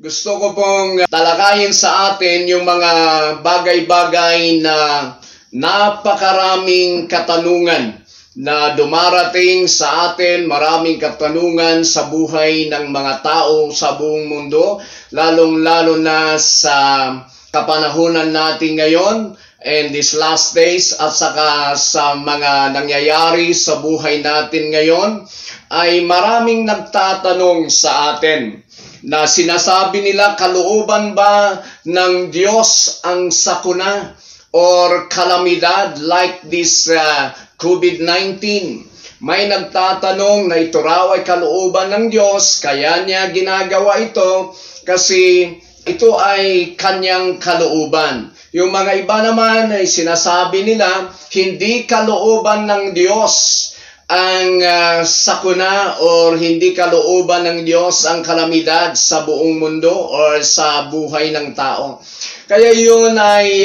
Gusto ko pong talakayin sa atin yung mga bagay-bagay na napakaraming katanungan na dumarating sa atin, maraming katanungan sa buhay ng mga tao sa buong mundo, lalong-lalo na sa kapanahunan natin ngayon and these last days at saka sa mga nangyayari sa buhay natin ngayon, ay maraming nagtatanong sa atin na sinasabi nila, kalooban ba ng Diyos ang sakuna or kalamidad like this COVID-19? May nagtatanong na ito raw ay kalooban ng Diyos, kaya niya ginagawa ito kasi ito ay kanyang kalooban. Yung mga iba naman ay sinasabi nila, hindi kalooban ng Diyos ang sakuna or hindi kalooban ng Diyos ang kalamidad sa buong mundo or sa buhay ng tao. Kaya yun ay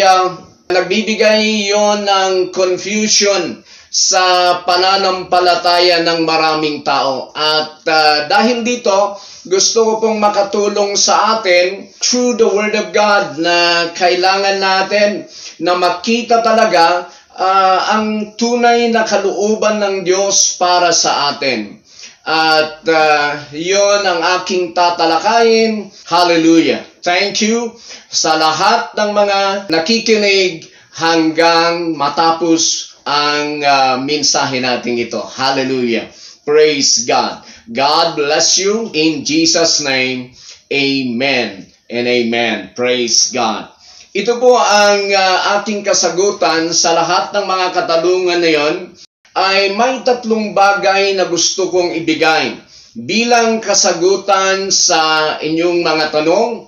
nagbibigay yun ng confusion sa pananampalataya ng maraming tao. At dahil dito, gusto ko pong makatulong sa atin through the Word of God na kailangan natin na makita talaga ang tunay na kalooban ng Diyos para sa atin. At yon ang aking tatalakayin. Hallelujah. Thank you sa lahat ng mga nakikinig hanggang matapos ang mensahe natin ito. Hallelujah. Praise God. God bless you in Jesus' name. Amen and amen. Praise God. Ito po ang aking kasagutan sa lahat ng mga katanungan na yon, ay may tatlong bagay na gusto kong ibigay bilang kasagutan sa inyong mga tanong.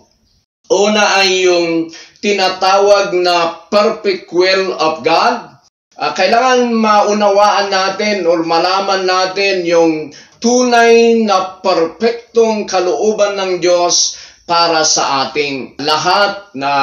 Una ay yung tinatawag na perfect will of God. Kailangan maunawaan natin o malaman natin yung tunay na perpektong kalooban ng Diyos para sa ating lahat na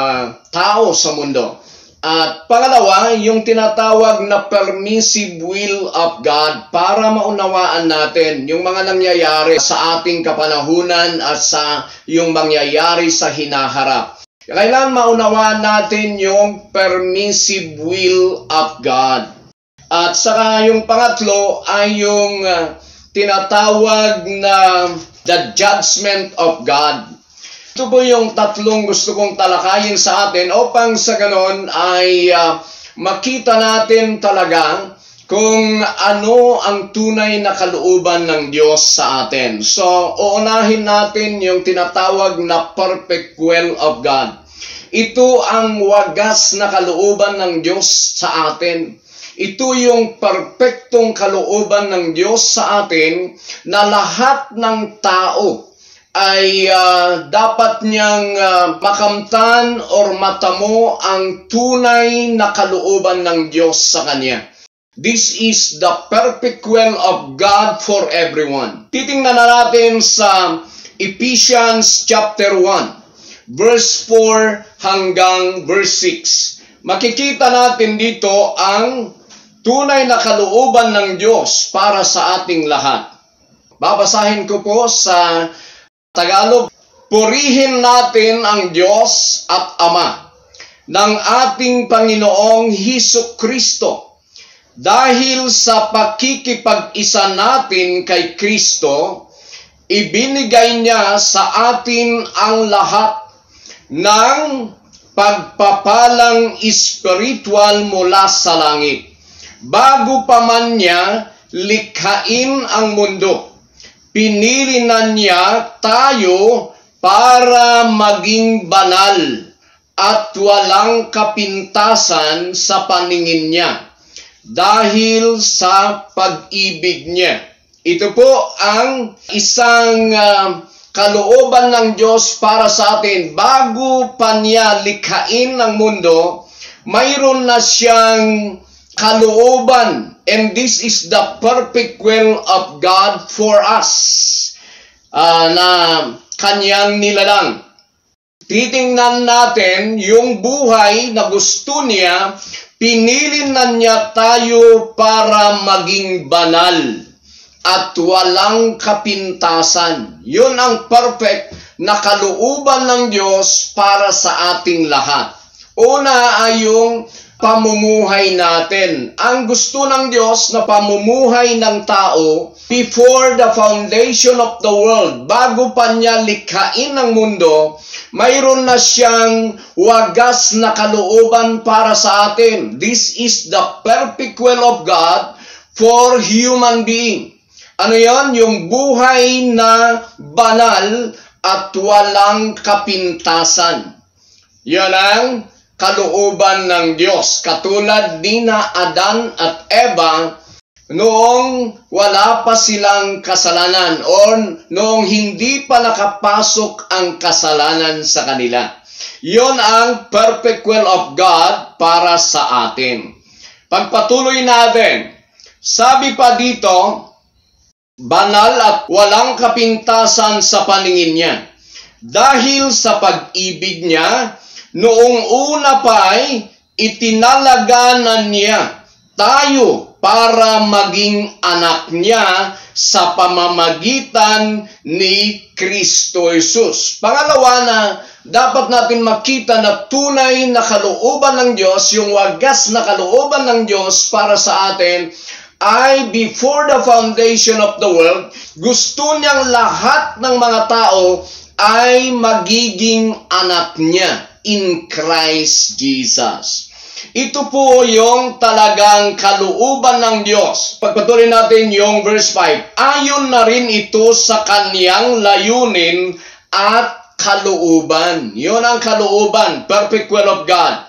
tao sa mundo. At pangalawa, yung tinatawag na permissive will of God para maunawaan natin yung mga nangyayari sa ating kapanahunan at sa yung mangyayari sa hinaharap. Kailangan maunawaan natin yung permissive will of God. At saka yung pangatlo ay yung tinatawag na the judgment of God. Ito po yung tatlong gusto kong talakayin sa atin upang sa ganon ay makita natin talaga kung ano ang tunay na kalooban ng Diyos sa atin. So, uunahin natin yung tinatawag na perfect will of God. Ito ang wagas na kalooban ng Diyos sa atin. Ito yung perpektong kalooban ng Diyos sa atin na lahat ng tao ay dapat niyang makamtan or matamo ang tunay na kalooban ng Diyos sa Kanya. This is the perfect will of God for everyone. Titingnan natin sa Ephesians chapter 1, verse 4 hanggang verse 6. Makikita natin dito ang tunay na kalooban ng Diyos para sa ating lahat. Babasahin ko po sa Tagalog. Purihin natin ang Diyos at Ama ng ating Panginoong Hesukristo. Dahil sa pakikipag-isa natin kay Kristo, ibinigay niya sa atin ang lahat ng pagpapalang espiritual mula sa langit. Bago pa man niya likhain ang mundo, pinili na niya tayo para maging banal at walang kapintasan sa paningin niya dahil sa pag-ibig niya. Ito po ang isang kalooban ng Diyos para sa atin. Bago pa niya likhain ang mundo, mayroon na siyang kalooban. And this is the perfect will of God for us na Kanyang nilalang. Titingnan natin yung buhay na gusto niya, pinili na niya tayo para maging banal at walang kapintasan. Yun ang perfect na kalooban ng Diyos para sa ating lahat. Una ay yung pamumuhay natin. Ang gusto ng Diyos na pamumuhay ng tao before the foundation of the world, bago pa niya likhain ang mundo, mayroon na siyang wagas na kalooban para sa atin. This is the perfect will of God for human being. Ano yon? Yung buhay na banal at walang kapintasan. Yan ang kalooban ng Diyos. Katulad ni na Adan at Eva noong wala pa silang kasalanan o noong hindi pa nakapasok ang kasalanan sa kanila. Yon ang perfect will of God para sa atin. Pagpatuloy natin, sabi pa dito, banal at walang kapintasan sa paningin niya. Dahil sa pag-ibig niya, noong una pa'y itinalaganan niya tayo para maging anak niya sa pamamagitan ni Kristo Jesus. Pangalawa na dapat natin makita na tunay na kalooban ng Diyos, yung wagas na kalooban ng Diyos para sa atin, ay before the foundation of the world, gusto niyang lahat ng mga tao ay magiging anak niya in Christ Jesus. Ito po yung talagang kalooban ng Diyos. Pagpatuloy natin yung verse 5. Ayon na rin ito sa kaniyang layunin at kalooban. Yun ang kalooban, perfect will of God.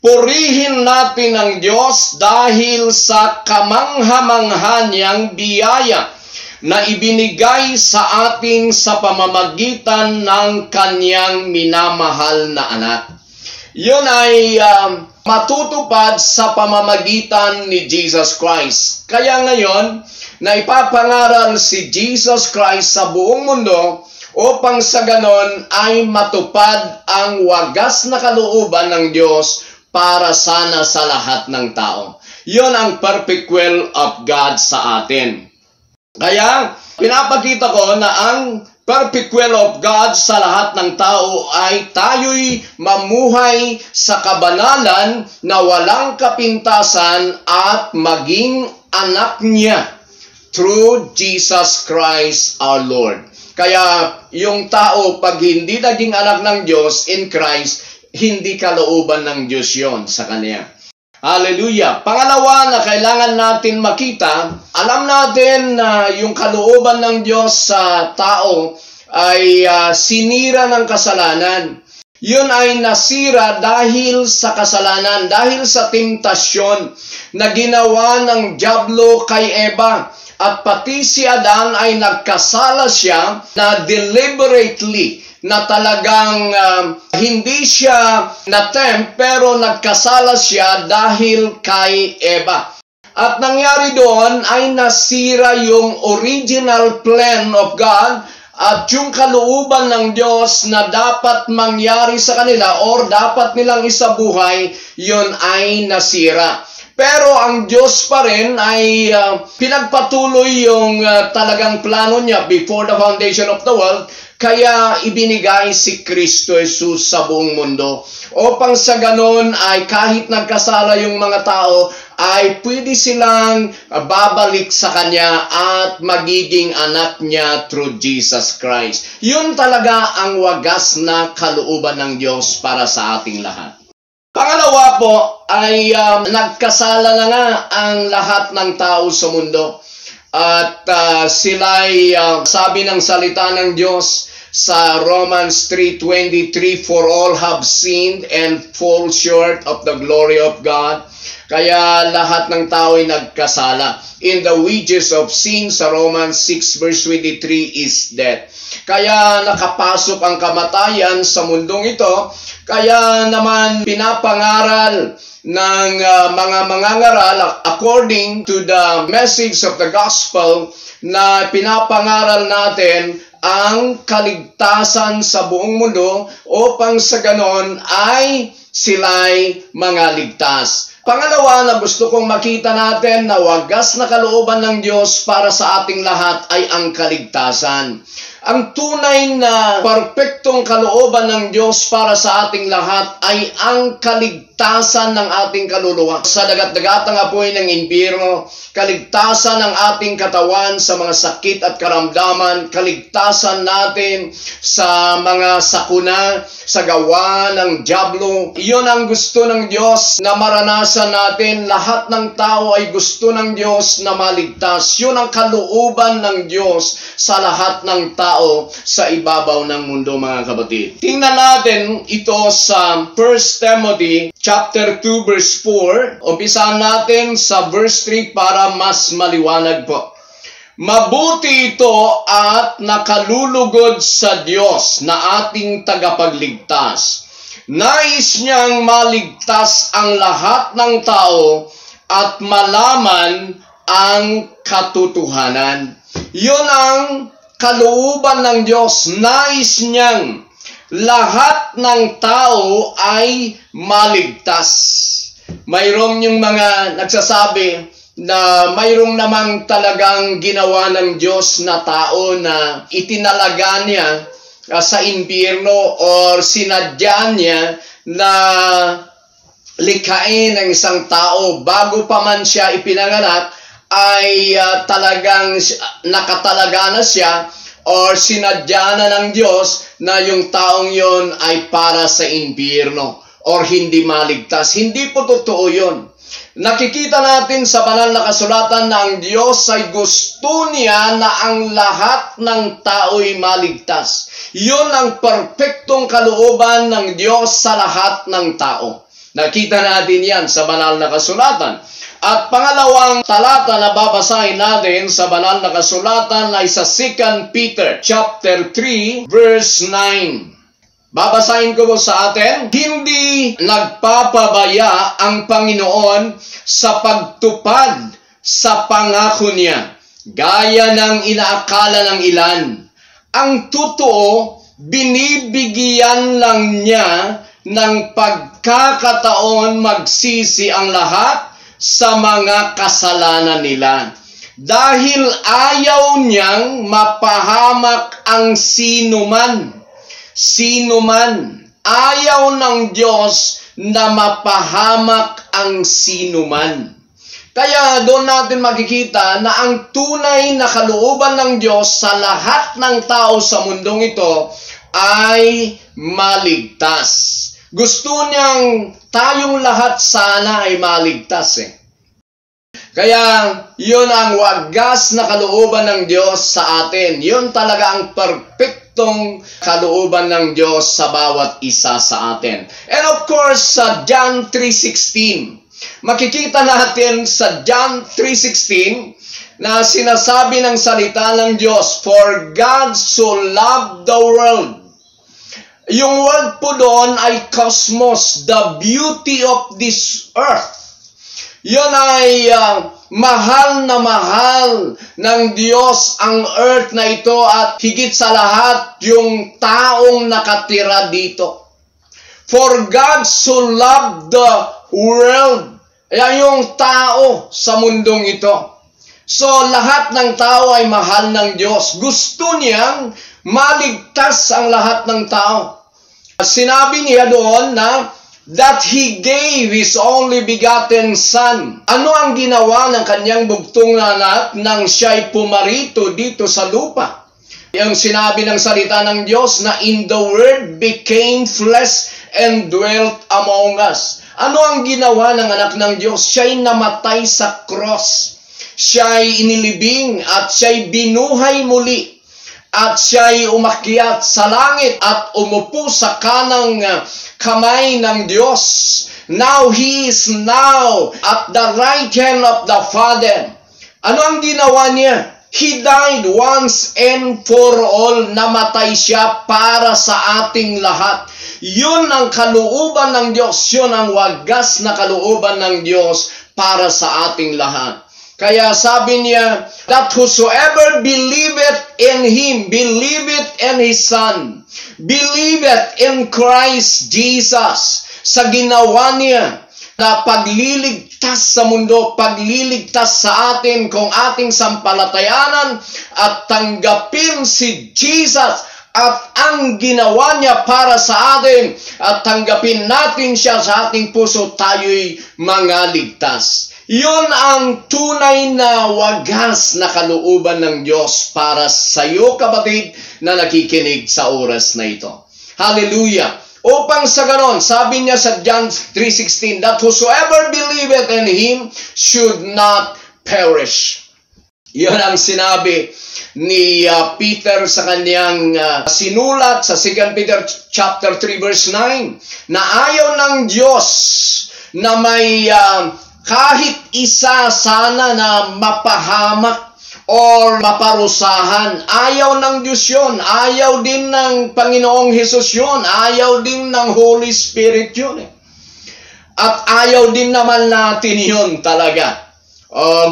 Purihin natin ang Diyos dahil sa kamangha-mangha niyang biyaya na ibinigay sa ating sa pamamagitan ng kanyang minamahal na anak. Yun ay matutupad sa pamamagitan ni Jesus Christ. Kaya ngayon, naipapangaral si Jesus Christ sa buong mundo upang sa ganon ay matupad ang wagas na kalooban ng Diyos para sana sa lahat ng tao. Yun ang perfect will of God sa atin. Kaya, pinapakita ko na ang perfect will of God sa lahat ng tao ay tayo'y mamuhay sa kabanalan na walang kapintasan at maging anak niya through Jesus Christ our Lord. Kaya, yung tao pag hindi naging anak ng Diyos in Christ, hindi kalooban ng Diyos yon sa kanya. Hallelujah! Pangalawa na kailangan natin makita, alam natin na yung kalooban ng Diyos sa tao ay sinira ng kasalanan. Yun ay nasira dahil sa kasalanan, dahil sa temptasyon na ginawa ng dyablo kay Eva. At pati si Adan ay nagkasala siya na deliberately, na talagang hindi siya na-tempt pero nagkasala siya dahil kay Eva. At nangyari doon ay nasira yung original plan of God at yung kalooban ng Diyos na dapat mangyari sa kanila or dapat nilang isabuhay, yun ay nasira. Pero ang Diyos pa rin ay pinagpatuloy yung talagang plano niya before the foundation of the world. Kaya ibinigay si Kristo Jesus sa buong mundo. Upang sa ganon ay kahit nagkasala yung mga tao, ay pwede silang babalik sa Kanya at magiging anak niya through Jesus Christ. Yun talaga ang wagas na kalooban ng Diyos para sa ating lahat. Pangalawa po ay nagkasala na nga ang lahat ng tao sa mundo. At sila'y sabi ng salita ng Diyos sa Romans 3:23, for all have sinned and fall short of the glory of God. Kaya lahat ng tao ay nagkasala. In the wages of sin sa Romans 6 verse 23 is death. Kaya nakapasok ang kamatayan sa mundong ito. Kaya naman pinapangaral ng mga mangangaral according to the message of the gospel na pinapangaral natin ang kaligtasan sa buong mundo upang sa ganon ay sila'y mga ligtas. Pangalawa na gusto kong makita natin na wagas na kalooban ng Diyos para sa ating lahat ay ang kaligtasan. Ang tunay na perpektong kalooban ng Diyos para sa ating lahat ay ang kaligtasan ng ating kaluluwa. Sa dagat-dagatang apoy ng impyerno, kaligtasan ng ating katawan sa mga sakit at karamdaman, kaligtasan natin sa mga sakuna, sa gawa ng dyablo. Iyon ang gusto ng Diyos na maranasan natin. Lahat ng tao ay gusto ng Diyos na maligtas. Yun ang kalooban ng Diyos sa lahat ng tao sa ibabaw ng mundo, mga kapatid. Tingnan natin ito sa 1 Timothy chapter 2 verse 4. Umpisahan natin sa verse 3 para mas maliwanag po. Mabuti ito at nakalulugod sa Diyos na ating tagapagligtas. Nais niyang maligtas ang lahat ng tao at malaman ang katotohanan. Yun ang kalooban ng Diyos. Nais niyang lahat ng tao ay maligtas. Mayroong yung mga nagsasabi na mayroong namang talagang ginawa ng Diyos na tao na itinalaga niya sa impyerno or sinadya niya na likhain ng isang tao bago pa man siya ipinanganak ay talagang nakatalaga na siya or sinadya na ng Diyos na yung taong yon ay para sa impyerno or hindi maligtas. Hindi po totoo yun. Nakikita natin sa banal na kasulatan na ang Diyos ay gusto niya na ang lahat ng tao'y maligtas. Yun ang perpektong kalooban ng Diyos sa lahat ng tao. Nakita natin yan sa banal na kasulatan. At pangalawang talata na babasahin natin sa banal na kasulatan ay sa 2 Peter chapter 3 verse 9. Babasahin ko po sa atin, hindi nagpapabaya ang Panginoon sa pagtupad sa pangako niya, gaya ng inaakala ng ilan. Ang totoo, binibigyan lang niya ng pagkakataon magsisi ang lahat sa mga kasalanan nila. Dahil ayaw niyang mapahamak ang sinuman. Ayaw ng Diyos na mapahamak ang sinuman. Kaya doon natin makikita na ang tunay na kalooban ng Diyos sa lahat ng tao sa mundong ito ay maligtas. Gusto niyang tayong lahat sana ay maligtas Kaya yun ang wagas na kalooban ng Diyos sa atin. Yun talaga ang perfectong kalooban ng Diyos sa bawat isa sa atin. And of course, sa John 3:16, makikita natin sa John 3:16 na sinasabi ng salita ng Diyos, For God so loved the world. Yung word po doon ay cosmos, the beauty of this earth. Yun ay mahal na mahal ng Diyos ang earth na ito at higit sa lahat yung taong nakatira dito. For God so loved the world. Ayan yung tao sa mundong ito. So lahat ng tao ay mahal ng Diyos. Gusto niyang maligtas ang lahat ng tao. Sinabi niya doon na that He gave His only begotten Son. Ano ang ginawa ng kanyang bugtong na anak nang siya'y pumarito dito sa lupa? Yung sinabi ng salita ng Diyos na in the Word became flesh and dwelt among us. Ano ang ginawa ng anak ng Diyos? Siya'y namatay sa cross. Siya'y inilibing at siya'y binuhay muli. At siya'y umakyat sa langit at umupo sa kanang kamay ng Diyos. Now He is now at the right hand of the Father. Ano ang ginawa niya? He died once and for all. Namatay siya para sa ating lahat. Yun ang kalooban ng Diyos. Yun ang wagas na kalooban ng Diyos para sa ating lahat. Kaya sabi niya, that whosoever believeth in Him, believeth in His Son, believeth in Christ Jesus, sa ginawa niya na pagliligtas pagliligtas sa mundo, pagliligtas sa atin kung ating sampalatayanan at tanggapin si Jesus at ang ginawa niya para sa atin at tanggapin natin siya sa ating puso, tayo'y mga ligtas. Yun ang tunay na wagas na kalooban ng Diyos para sa iyo, kapatid, na nakikinig sa oras na ito. Hallelujah! Upang sa ganon, sabi niya sa John 3:16, that whosoever believeth in Him should not perish. Yun ang sinabi ni Peter sa kanyang sinulat sa 2 Peter chapter 3 verse 9, na ayaw ng Diyos na may kahit isa sana na mapahamak or maparusahan. Ayaw ng Diyos yun. Ayaw din ng Panginoong Hesus yun. Ayaw din ng Holy Spirit yun. At ayaw din naman natin yun talaga.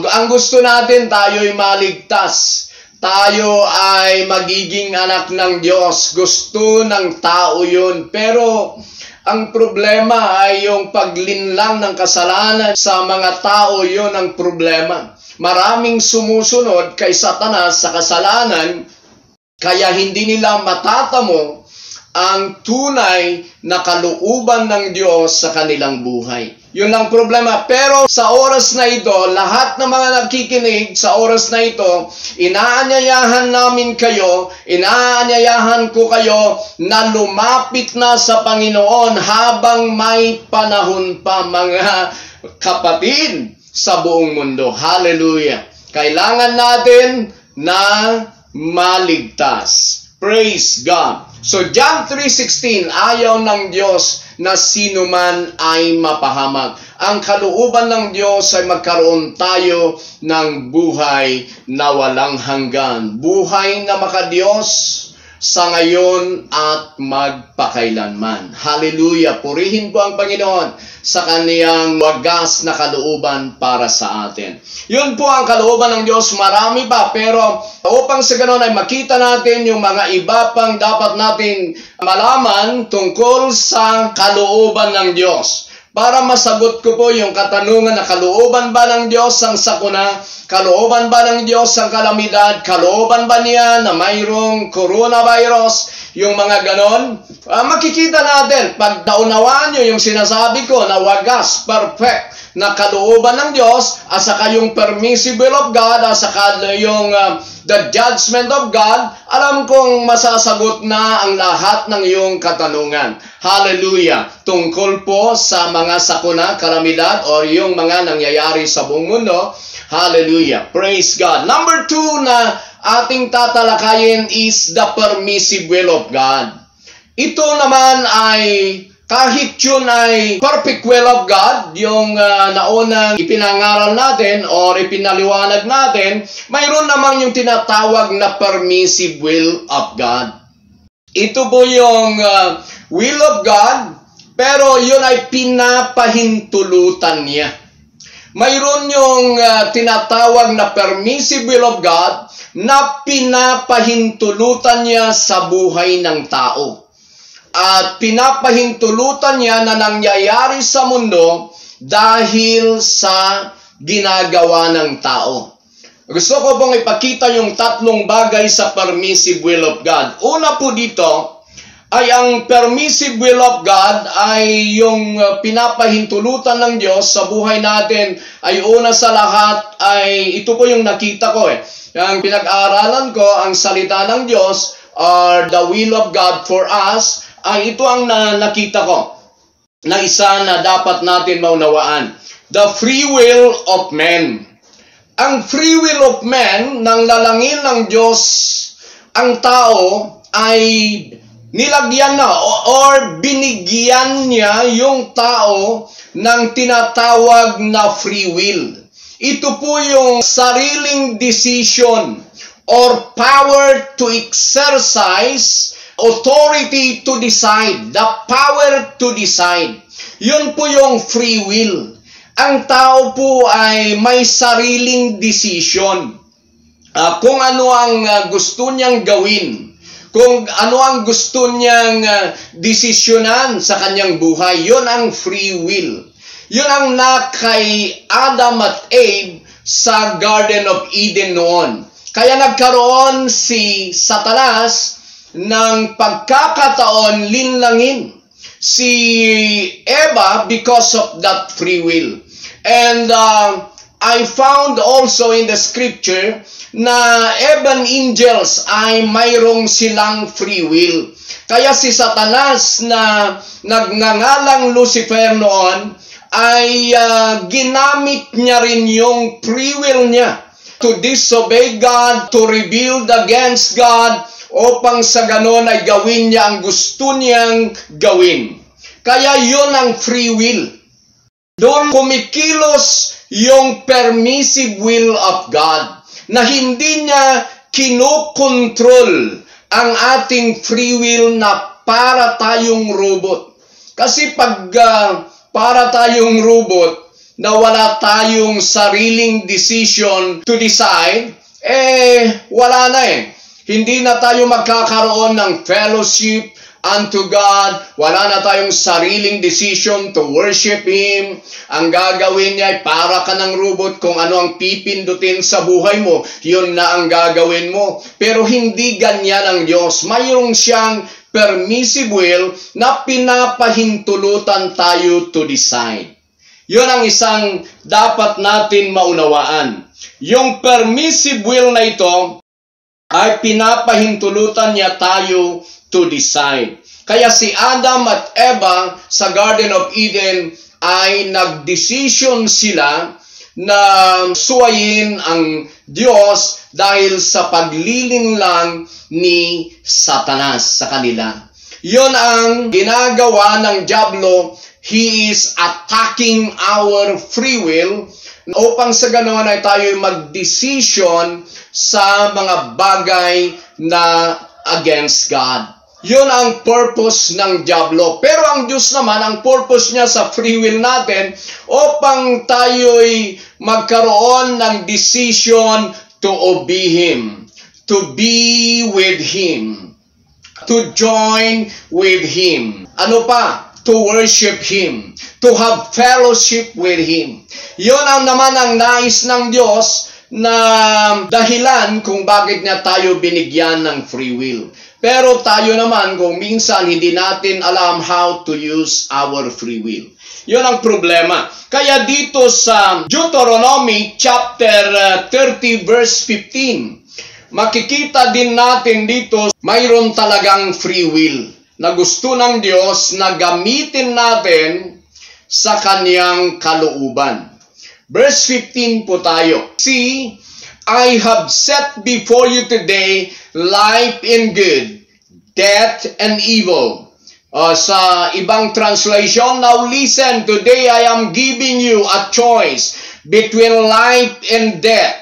Ang gusto natin, tayo'y maligtas. Tayo ay magiging anak ng Diyos. Gusto ng tao yun. Pero ang problema ay yung paglinlang ng kasalanan sa mga tao, yun ang problema. Maraming sumusunod kay Satanas sa kasalanan, kaya hindi nila matatamo ang tunay na kalooban ng Diyos sa kanilang buhay. Yun ang problema. Pero sa oras na ito, lahat ng mga nagkikinig sa oras na ito, inaanyayahan namin kayo, inaanyayahan ko kayo na lumapit na sa Panginoon habang may panahon pa, mga kapatid sa buong mundo. Hallelujah! Kailangan natin na maligtas. Praise God! So John 3:16, ayaw ng Diyos na sino man ay mapahamak. Ang kalooban ng Diyos ay magkaroon tayo ng buhay na walang hanggan. Buhay na makadiyos sa ngayon at magpakailanman. Hallelujah! Purihin po ang Panginoon sa kaniyang wagas na kalooban para sa atin. Yun po ang kalooban ng Diyos. Marami pa, pero upang sa ganon ay makita natin yung mga iba pang dapat natin malaman tungkol sa kalooban ng Diyos. Para masagot ko po yung katanungan na kalooban ba ng Diyos ang sakuna? Kalooban ba ng Diyos ang kalamidad? Kalooban ba niya na mayroong coronavirus? Yung mga ganon, makikita natin, pag naunawaan nyo yung sinasabi ko na wagas, perfect, na kalooban ng Diyos, at saka yung permissible of God, at saka yung the judgment of God, alam kong masasagot na ang lahat ng iyong katanungan. Hallelujah! Tungkol po sa mga sakuna, kalamidad, o yung mga nangyayari sa buong mundo. Hallelujah! Praise God! Number 2 na ating tatalakayin is the permissive will of God. Ito naman ay, kahit yun ay perfect will of God, yung naunang ipinangaral natin or ipinaliwanag natin, mayroon naman yung tinatawag na permissive will of God. Ito po yung will of God, pero yun ay pinapahintulutan niya. Mayroon yung tinatawag na permissive will of God na pinapahintulutan niya sa buhay ng tao. At pinapahintulutan niya na nangyayari sa mundo dahil sa ginagawa ng tao. Gusto ko pong ipakita yung tatlong bagay sa permissive will of God. Una po dito ay ang permissive will of God ay yung pinapahintulutan ng Diyos sa buhay natin ay una sa lahat ay ito po yung nakita ko Ang pinag-aaralan ko, ang salita ng Diyos or the will of God for us, ay ito ang nakita ko na isa na dapat natin maunawaan. The free will of man. Ang free will of man, nang lalangin ng Diyos ang tao, ay nilagyan na or binigyan niya yung tao ng tinatawag na free will. Ito po yung sariling decision or power to exercise, authority to decide, the power to decide. Yun po yung free will. Ang tao po ay may sariling decision. Kung ano ang gusto niyang gawin, kung ano ang gusto niyang desisyonan sa kanyang buhay, yun ang free will. Yun ang kay Adam at Eve sa Garden of Eden noon. Kaya nagkaroon si Satanas ng pagkakataon linlangin si Eva because of that free will. And I found also in the scripture na even angels ay mayroong silang free will. Kaya si Satanas na nagngangalang Lucifer noon ay ginamit niya rin yung free will niya to disobey God, to rebel against God, upang sa ganon ay gawin niya ang gusto niyang gawin. Kaya yun ang free will. Doon kumikilos yung permissive will of God na hindi niya kinokontrol ang ating free will na para tayong robot. Kasi pag para tayong robot na wala tayong sariling decision to decide, wala na Hindi na tayo magkakaroon ng fellowship unto God. Wala na tayong sariling decision to worship Him. Ang gagawin niya ay para ka ng robot. Kung ano ang pipindutin sa buhay mo, yun na ang gagawin mo. Pero hindi ganyan ang Diyos. Mayroong siyang permissive will na pinapahintulutan tayo to decide. Yun ang isang dapat natin maunawaan. Yung permissive will na ito ay pinapahintulutan niya tayo to decide. Kaya si Adam at Eva sa Garden of Eden ay nagdesisyon sila na suwayin ang Diyos dahil sa paglilinlang ni Satanas sa kanila. Yun ang ginagawa ng diablo. He is attacking our free will upang sa ganoon ay tayo mag-decision sa mga bagay na against God. Yun ang purpose ng diablo. Pero ang Diyos naman, ang purpose niya sa free will natin upang tayo'y magkaroon ng decision to obey Him, to be with Him, to join with Him. Ano pa? To worship Him, to have fellowship with Him. Yun ang naman ang nais ng Diyos na dahilan kung bakit niya tayo binigyan ng free will. Pero tayo naman kung minsan hindi natin alam how to use our free will. Yun ang problema. Kaya dito sa Deuteronomy chapter 30 verse 15, makikita din natin dito mayroon talagang free will na gusto ng Diyos na gamitin natin sa Kanyang kalooban. Verse 15 po tayo. See, I have set before you today life and good, death and evil. Sa ibang translation, now listen, today I am giving you a choice between life and death,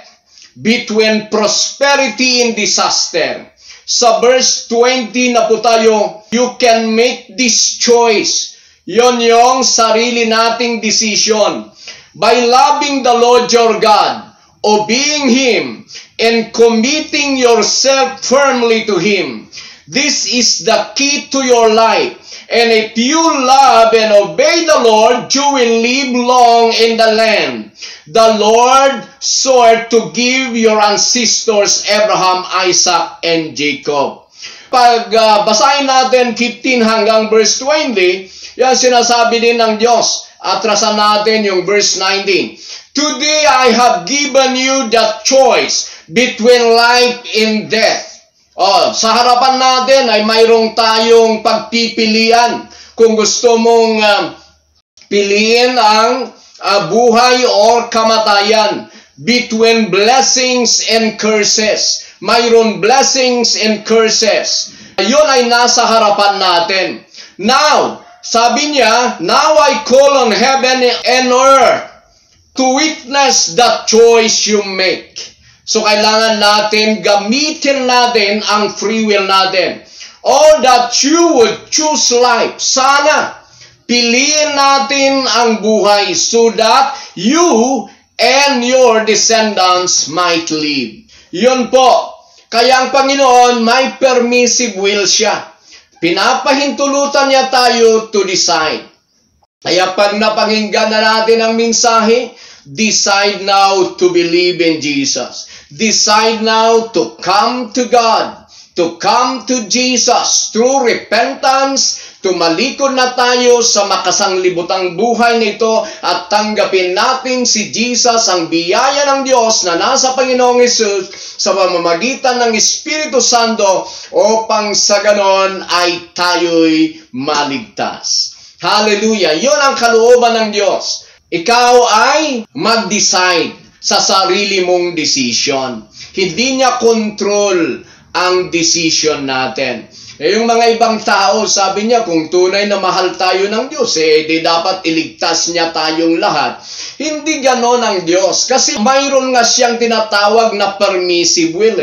between prosperity and disaster. Sa verse 20 na po tayo, you can make this choice. Yon yung sarili nating decision. By loving the Lord your God, obeying Him, and committing yourself firmly to Him. This is the key to your life. And if you love and obey the Lord, you will live long in the land the Lord swore to give your ancestors Abraham, Isaac, and Jacob. Pag basahin natin 15 hanggang verse 20, yan sinasabi din ng Diyos. Atrasan natin yung verse 19. Today I have given you the choice between life and death. Sa harapan natin ay mayroong tayong pagpipilian. Kung gusto mong piliin ang buhay or kamatayan, between blessings and curses. Mayroon blessings and curses. Yun ay nasa harapan natin. Now, sabi niya, now I call on heaven and earth to witness the choice you make. So, kailangan natin, gamitin natin ang free will natin. Or that you would choose life. Sana, piliin natin ang buhay so that you and your descendants might live. Yun po. Kaya ang Panginoon, may permissive will siya. Pinapahintulutan niya tayo to decide. Kaya pag napakinggan na natin ang mensahe, decide now to believe in Jesus. Decide now to come to God, to come to Jesus through repentance, tumalikod na tayo sa makasanglibutang buhay nito at tanggapin natin si Jesus, ang biyaya ng Diyos na nasa Panginoong Hesus sa pamamagitan ng Espiritu Santo upang sa ganon ay tayo'y maligtas. Hallelujah! Yun ang kalooban ng Diyos. Ikaw ay mag-decide sa sarili mong decision. Hindi niya control ang decision natin. Yung mga ibang tao, sabi niya, kung tunay na mahal tayo ng Diyos, di dapat iligtas niya tayong lahat. Hindi ganon ang Diyos. Kasi mayroon nga siyang tinatawag na permissive will.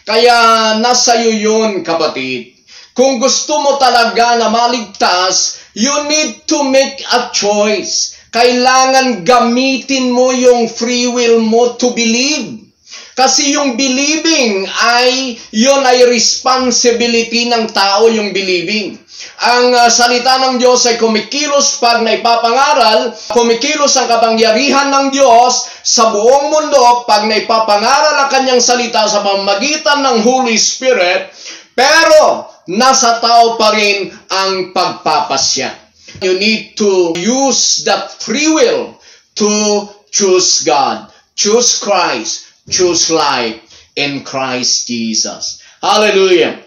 Kaya nasa iyo yun, kapatid. Kung gusto mo talaga na maligtas, you need to make a choice. Kailangan gamitin mo yung free will mo to believe. Kasi yung believing yun ay responsibility ng tao, yung believing. Ang salita ng Diyos ay kumikilos pag naipapangaral, kumikilos ang kapangyarihan ng Diyos sa buong mundo pag naipapangaral ang kanyang salita sa pamamagitan ng Holy Spirit, pero nasa tao pa rin ang pagpapasya. You need to use that free will to choose God, choose Christ, choose life in Christ Jesus. Hallelujah!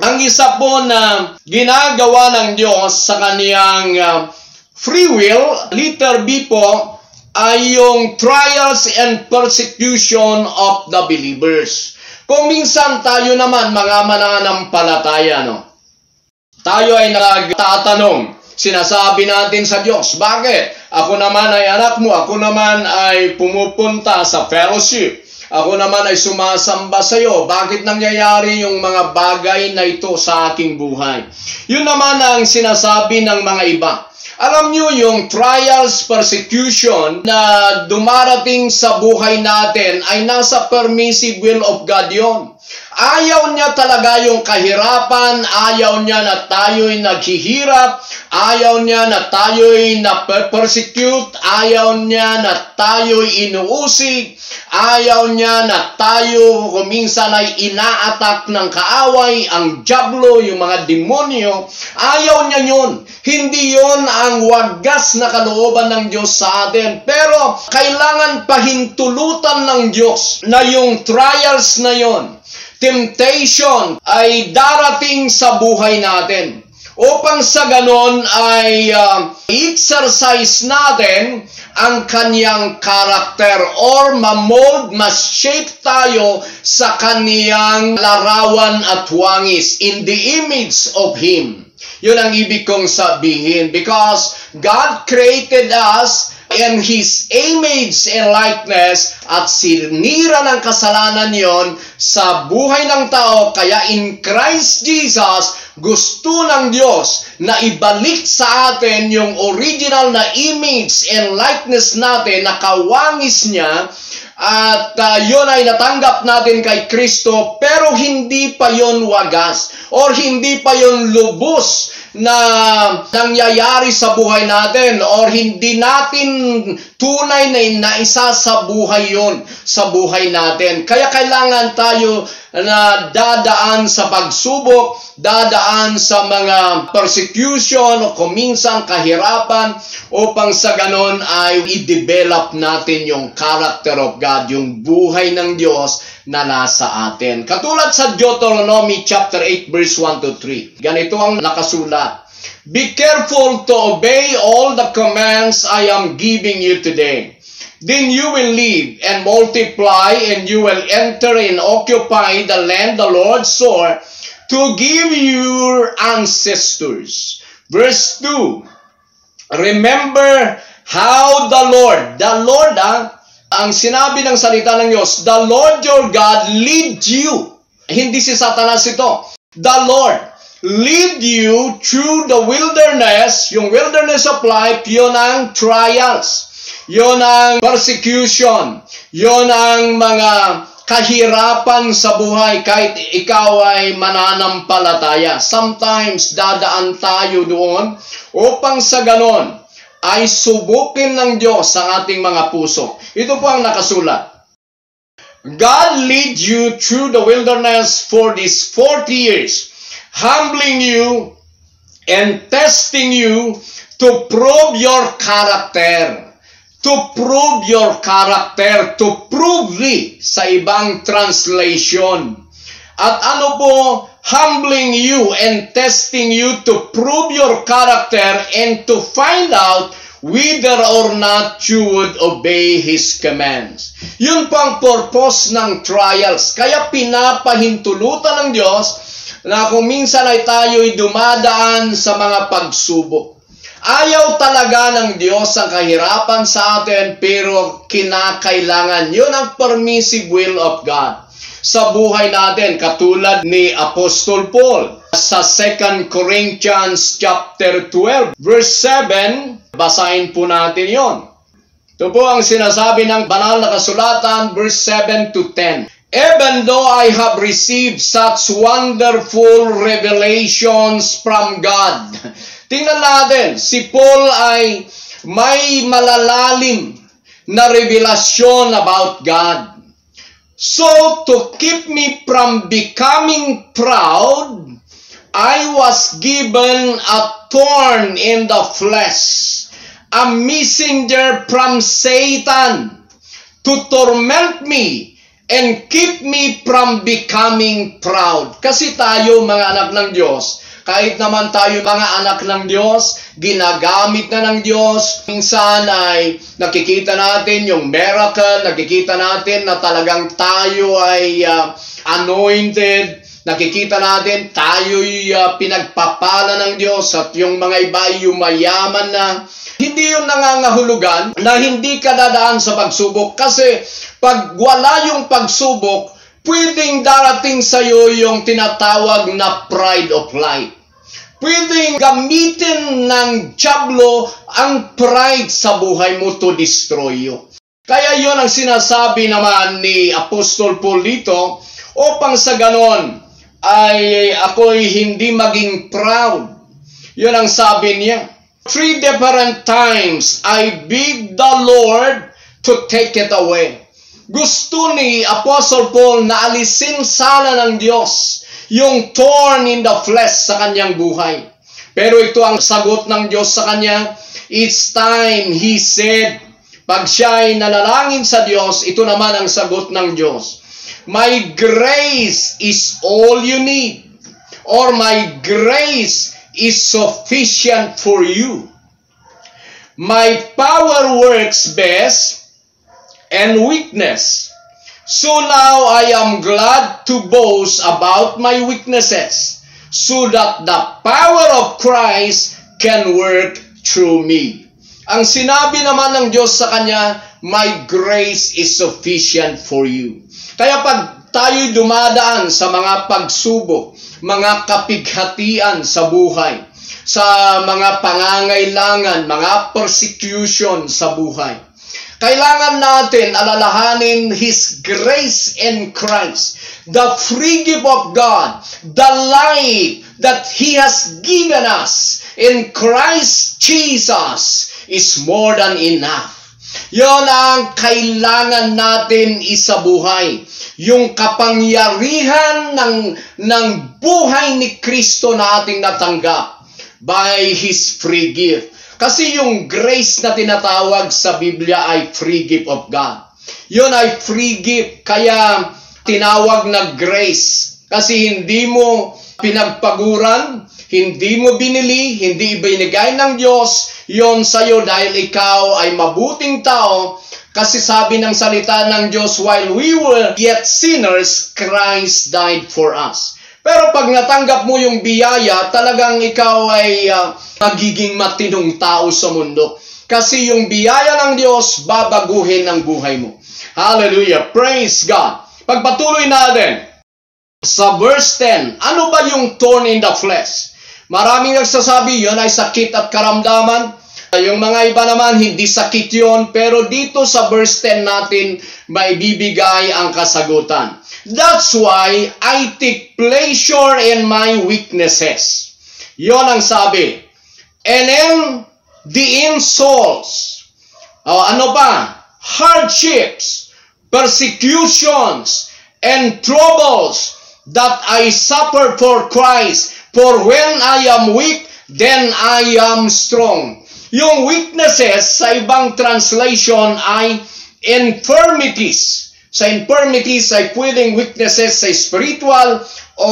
Ang isa po na ginagawa ng Diyos sa kaniyang free will, letter B po, ay yung trials and persecution of the believers. Kung minsan tayo naman, mga mananampalataya, tayo ay nagtatanong, sinasabi natin sa Diyos, bakit? Ako naman ay anak mo, ako naman ay pumupunta sa fellowship, ako naman ay sumasamba sa iyo, bakit nangyayari yung mga bagay na ito sa aking buhay? Yun naman ang sinasabi ng mga iba. Alam nyo, yung trials, persecution na dumarating sa buhay natin ay nasa permissive will of God yun. Ayaw niya talaga yung kahirapan, ayaw niya na tayo'y naghihirap, ayaw niya na tayo'y na-persecute, ayaw niya na tayo'y inuusig, ayaw niya na tayo kuminsan ay ina-attack ng kaaway, ang diablo, yung mga demonyo. Ayaw niya yun. Hindi yun ang wagas na kalooban ng Diyos sa atin. Pero kailangan pahintulutan ng Diyos na yung trials na yun, temptation ay darating sa buhay natin. Upang sa ganon ay exercise natin ang kanyang karakter or ma-mold, ma-shape tayo sa kanyang larawan at wangis in the image of Him. Yun ang ibig kong sabihin. Because God created us in His image and likeness at sinira ng kasalanan yon sa buhay ng tao. Kaya in Christ Jesus, gusto ng Diyos na ibalik sa atin yung original na image and likeness natin na kawangis niya. At yun ay natanggap natin kay Kristo, pero hindi pa yun wagas or hindi pa yun lubos na nangyayari sa buhay natin or hindi natin tunay na inaisa sa buhay yun, sa buhay natin. Kaya kailangan tayo na dadaan sa pagsubok, dadaan sa mga persecution o kuminsan kahirapan upang sa ganon ay i-develop natin yung character of God, yung buhay ng Diyos na nasa atin. Katulad sa Deuteronomy chapter 8 verse 1 to 3. Ganito ang nakasulat. Be careful to obey all the commands I am giving you today. Then you will live and multiply, and you will enter and occupy the land the Lord swore to give your ancestors. Verse 2. Remember how the Lord, ang sinabi ng salita ng Diyos, the Lord your God lead you. Hindi si Satanas ito. The Lord lead you through the wilderness. Yung wilderness of life, yun ang trials. Yun ang persecution. Yun ang mga kahirapan sa buhay kahit ikaw ay mananampalataya. Sometimes dadaan tayo doon upang sa ganon ay subukin ng Diyos sa ating mga puso. Ito po ang nakasulat. God lead you through the wilderness for these 40 years, humbling you and testing you to prove your character. To prove your character. To prove sa ibang translation. At ano po, humbling you and testing you to prove your character and to find out whether or not you would obey His commands. Yun po ang purpose ng trials. Kaya pinapahintulutan ng Diyos na kung minsan ay tayo'y dumadaan sa mga pagsubok. Ayaw talaga ng Diyos ang kahirapan sa atin, pero kinakailangan. Yun ang permissive will of God sa buhay natin, katulad ni Apostol Paul sa 2 Corinthians chapter 12 verse 7. Basahin po natin yon. Ito po ang sinasabi ng banal na kasulatan, verse 7 to 10. Even though I have received such wonderful revelations from God. Tingnan natin, si Paul ay may malalalim na revelasyon about God. So, to keep me from becoming proud, I was given a thorn in the flesh, a messenger from Satan, to torment me and keep me from becoming proud. Kasi tayo, mga anak ng Diyos, kahit naman tayo mga anak ng Diyos, ginagamit na ng Diyos. Minsan ay nakikita natin yung miracle, nakikita natin na talagang tayo ay anointed, nakikita natin tayo'y pinagpapala ng Diyos at yung mga iba ay yumayaman na. Hindi yun nangangahulugan na hindi ka dadaan sa pagsubok, kasi pag wala yung pagsubok, pwedeng darating sa iyo yung tinatawag na pride of life. Pwedeng gamitin ng dyablo ang pride sa buhay mo to destroy you. Kaya yon ang sinasabi naman ni Apostol Paul dito, upang sa ganon ay ako'y hindi maging proud. Yun ang sabi niya. 3 different times I begged the Lord to take it away. Gusto ni Apostle Paul na alisin sana ng Diyos yung thorn in the flesh sa kanyang buhay. Pero ito ang sagot ng Diyos sa kanya. It's time, he said. Pag siya ay nanalangin sa Diyos, ito naman ang sagot ng Diyos. My grace is all you need. Or my grace is sufficient for you. My power works best and weakness. So now I am glad to boast about my weaknesses, so that the power of Christ can work through me. Ang sinabi naman ng Diyos sa kanya, my grace is sufficient for you. Kaya pag tayo'y dumadaan sa mga pagsubok, mga kapighatian sa buhay, sa mga pangangailangan, mga persecution sa buhay, kailangan natin alalahanin His grace in Christ, the free gift of God, the life that He has given us in Christ Jesus is more than enough. Yon ang kailangan natin isabuhay. Yung kapangyarihan ng buhay ni Kristo na ating natanggap by His free gift. Kasi yung grace na tinatawag sa Biblia ay free gift of God. Yun ay free gift, kaya tinawag na grace. Kasi hindi mo pinagpaguran, hindi mo binili, hindi ibinigay ng Diyos yon sa'yo dahil ikaw ay mabuting tao. Kasi sabi ng salita ng Diyos, while we were yet sinners, Christ died for us. Pero pag natanggap mo yung biyaya, talagang ikaw ay magiging matinong tao sa mundo. Kasi yung biyaya ng Diyos, babaguhin ang buhay mo. Hallelujah! Praise God! Pagpatuloy natin sa verse 10, ano ba yung thorn in the flesh? Maraming nagsasabi, yun ay sakit at karamdaman. Yung mga iba naman, hindi sakit yun. Pero dito sa verse 10 natin, maibibigay ang kasagutan. That's why I take pleasure in my weaknesses. Yon ang sabi. And in the insults, ano pa? Hardships, persecutions, and troubles that I suffer for Christ. For when I am weak, then I am strong. Yung weaknesses sa ibang translation ay infirmities. Sa infirmities ay pwedeng weaknesses sa spiritual o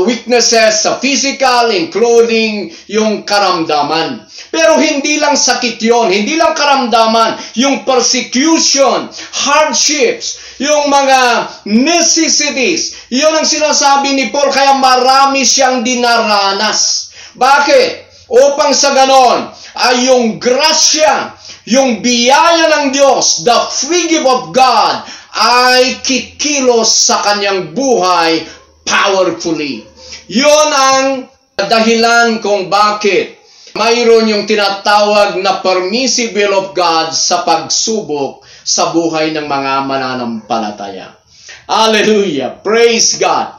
weaknesses sa physical, including yung karamdaman. Pero hindi lang sakit yon, hindi lang karamdaman, yung persecution, hardships, yung mga necessities. Yun ang sinasabi ni Paul, kaya marami siyang dinaranas. Bakit? Upang sa ganon ay yung grasya, yung biyaya ng Diyos, the free gift of God, ay kikilos sa kanyang buhay powerfully. Yun ang dahilan kung bakit mayroon yung tinatawag na permissive will of God sa pagsubok sa buhay ng mga mananampalataya. Hallelujah! Praise God!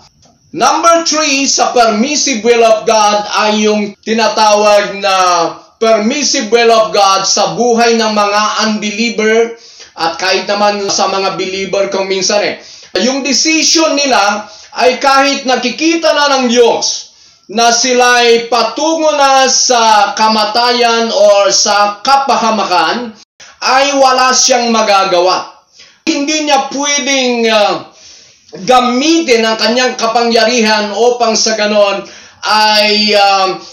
Number 3 sa permissive will of God ay yung tinatawag na permissive will of God sa buhay ng mga unbeliever at kahit naman sa mga believer kung minsan yung decision nila ay kahit nakikita na ng Diyos na sila'y patungo na sa kamatayan o sa kapahamakan, ay wala siyang magagawa. Hindi niya pwedeng gamitin ang kanyang kapangyarihan upang sa ganon ay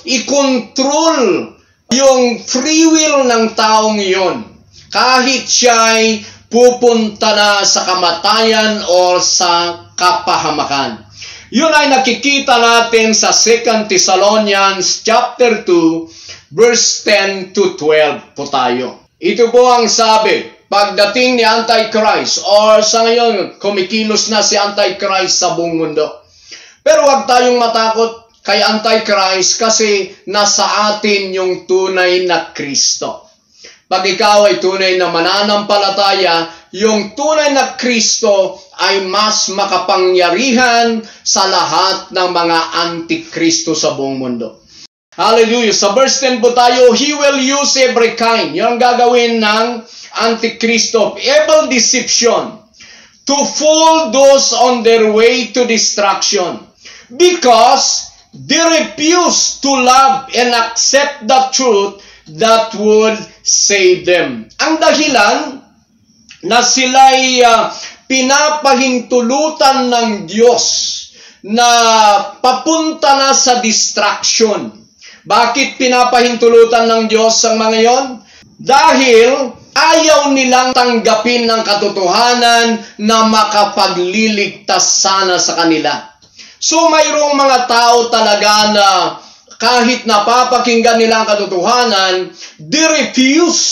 i-control yung free will ng taong iyon. Kahit siya'y pupunta na sa kamatayan o sa kapahamakan. Yun ay nakikita natin sa 2 Thessalonians chapter 2, verse 10 to 12 po tayo. Ito po ang sabi, pagdating ni Antichrist, or sa ngayon, kumikilos na si Antichrist sa buong mundo. Pero huwag tayong matakot kay Antichrist kasi nasa atin yung tunay na Kristo. Pag ikaw ay tunay na mananampalataya, yung tunay na Kristo ay mas makapangyarihan sa lahat ng mga antikristo sa buong mundo. Hallelujah! Sa verse 10 po tayo, He will use every kind. Yung gagawin ng antikristo, evil deception, to fool those on their way to destruction. Because they refuse to love and accept the truth that would save them. Ang dahilan na sila'y pinapahintulutan ng Diyos na papunta na sa distraction. Bakit pinapahintulutan ng Diyos ang mga yon? Dahil ayaw nilang tanggapin ng katotohanan na makapagliligtas sana sa kanila. So mayroong mga tao talaga na kahit napapakinggan nila ang katotohanan, they refuse